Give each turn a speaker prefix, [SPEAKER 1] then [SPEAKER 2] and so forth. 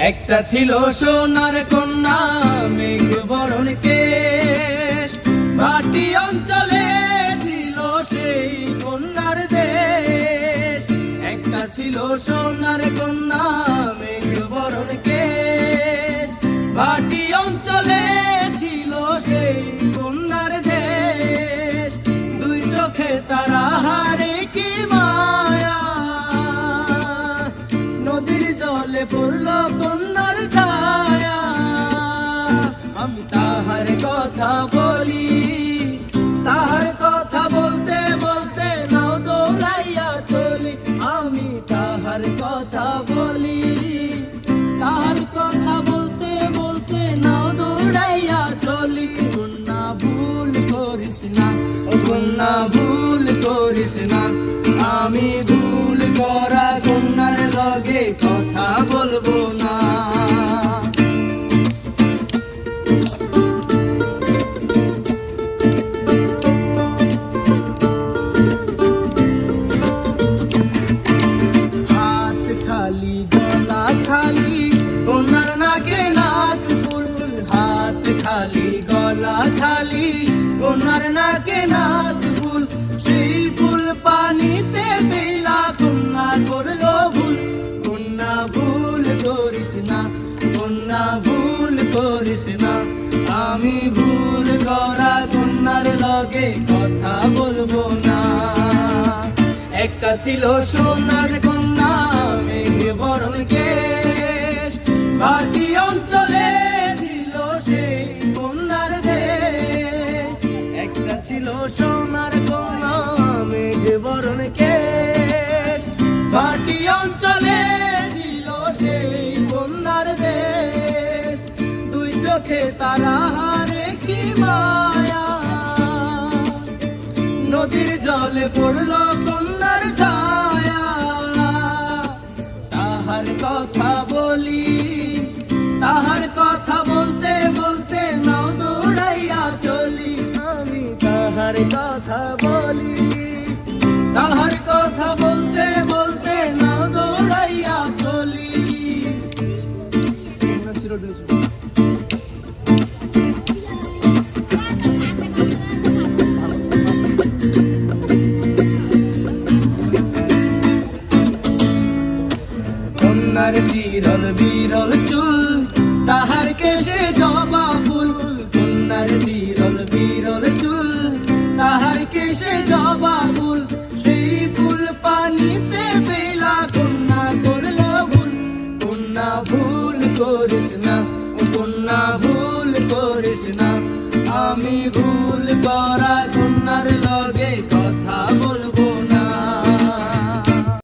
[SPEAKER 1] একটা ছিল সোনার কন্যা মেঘ বরণ কেশ, ভাটি অঞ্চলে ছিল সেই কন্যার দেশ। একটা ছিল সোনার কন্যা মেঘ বরণ কেশ, ভাটি অঞ্চলে ছিল সেই কন্যার দেশ। দুই চোখে তারা হারে কি মায়া, নদীর জলে পড়ল কন্যার ছায়া। আমি তাহার কথা বলি, তাহার কথা বলতে বলতে নাও দৌড়াইয়া চলি। আমি তাহার কথা বলি, তাহার কথা বলতে বলতে নাও দৌড়াইয়া চলি। কন্যা ভুল করিস না, ও কন্যা ভুল করিস না, আমি ভুল করা কন্যার লগে কথা বলবো না। হাত খালি গলা খালি কন্যার নাকে নাক ফুল, হাত খালি গলা খালি কন্যার নাকে নাক ফুল। সেই ফুল পানিতে ফেলা কন্যা করলো ভুল। কন্যা ভুল করিস না, কন্যা ভুল করিস না, আমি ভুল করা কন্যার লগে কথা বলবো না। একটা ছিল সোনার কন্যা মেঘ বরণ কেশ, ভাটি অঞ্চলে ছিল সেই কন্যার দেশ। একটা ছিল সোনার কন্যা মেঘ বরণ কেশ, ভাটি অঞ্চলে ছিল সেই কন্যার দেশ। দুই চোখে তারা হারে কি মায়া, নদীর জলে পড়ল কন্যার ছায়া। তাহার কথা বলি, তাহার কথা বলতে বলতে নাও দৌড়াইয়া চলি। আমি তাহার কথা বলি, তাহার কথা বলতে বলতে নাও দৌড়াইয়া চলি। কন্যার বিরল বিরল চুল, তাহার কেশে জবা ফুল। কন্যার বিরল বিরল চুল, তাহার কেশে জবা ফুল। সেই ফুল পানিতে ফেলা কন্যা করল ভুল। কন্যা ভুল করিস না, ও কন্যা ভুল করিস না, আমি ভুল করা কন্যার লগে